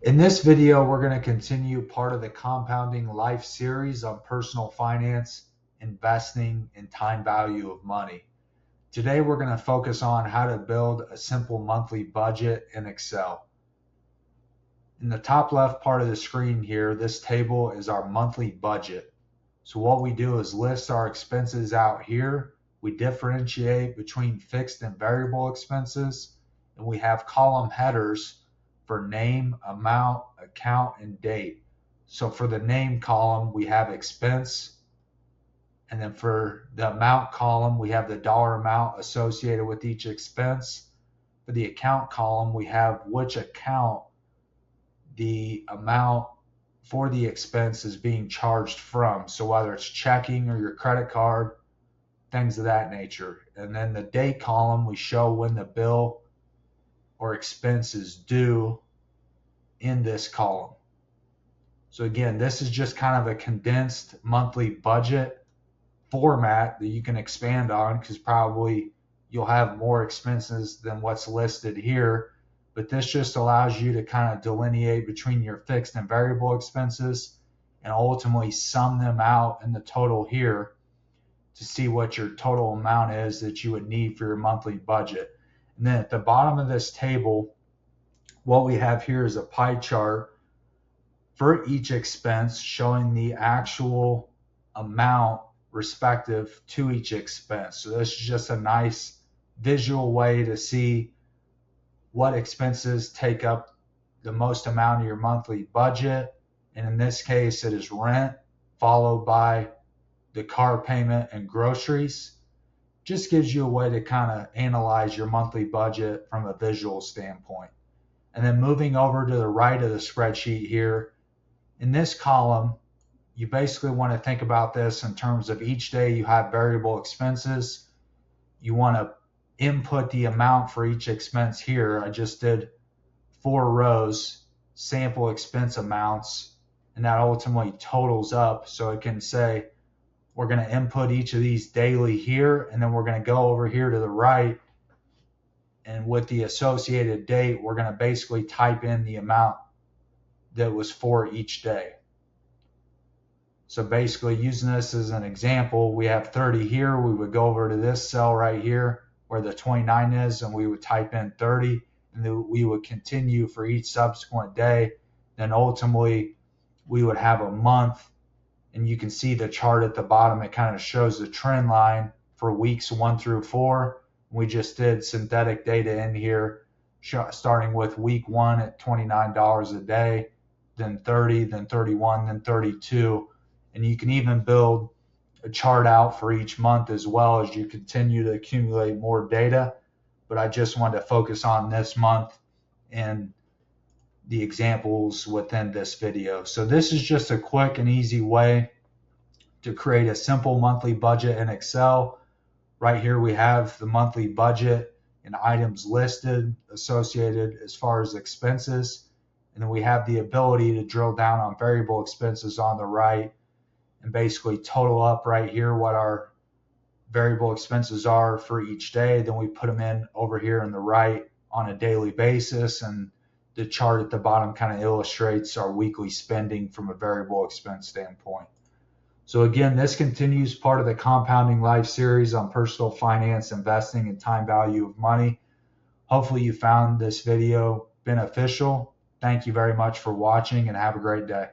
In this video, we're going to continue part of the Compounding Life series on personal finance, investing, and time value of money. Today, we're going to focus on how to build a simple monthly budget in Excel. In the top left part of the screen here, this table is our monthly budget. So what we do is list our expenses out here. We differentiate between fixed and variable expenses, and we have column headers for name, amount, account, and date. So for the name column, we have expense, and then for the amount column, we have the dollar amount associated with each expense. For the account column, we have which account the amount for the expense is being charged from. So whether it's checking or your credit card, things of that nature. And then the date column, we show when the bill or expense is due in this column. So again, this is just kind of a condensed monthly budget format that you can expand on, because probably you'll have more expenses than what's listed here. But this just allows you to kind of delineate between your fixed and variable expenses and ultimately sum them out in the total here to see what your total amount is that you would need for your monthly budget. And then at the bottom of this table, what we have here is a pie chart for each expense showing the actual amount respective to each expense. So this is just a nice visual way to see what expenses take up the most amount of your monthly budget. And in this case, it is rent, followed by the car payment and groceries. Just gives you a way to kind of analyze your monthly budget from a visual standpoint. And then moving over to the right of the spreadsheet here, in this column, you basically want to think about this in terms of each day you have variable expenses. You want to input the amount for each expense here. I just did 4 rows, sample expense amounts, and that ultimately totals up. So it can say we're going to input each of these daily here, and then we're going to go over here to the right, and with the associated date, we're going to basically type in the amount that was for each day. So basically, using this as an example, we have 30 here. We would go over to this cell right here where the 29 is, and we would type in 30, and then we would continue for each subsequent day. Then ultimately, we would have a month, and you can see the chart at the bottom. It kind of shows the trend line for weeks 1 through 4. We just did synthetic data in here, starting with week 1 at $29 a day, then 30, then 31, then 32. And you can even build a chart out for each month as well as you continue to accumulate more data. But I just wanted to focus on this month and the examples within this video. So this is just a quick and easy way to create a simple monthly budget in Excel. Right here we have the monthly budget and items listed associated as far as expenses. And then we have the ability to drill down on variable expenses on the right and basically total up right here what our variable expenses are for each day. Then we put them in over here in the right on a daily basis, and the chart at the bottom kind of illustrates our weekly spending from a variable expense standpoint. So again, this continues part of the Compounding Life series on personal finance, investing, and time value of money. Hopefully you found this video beneficial. Thank you very much for watching, and have a great day.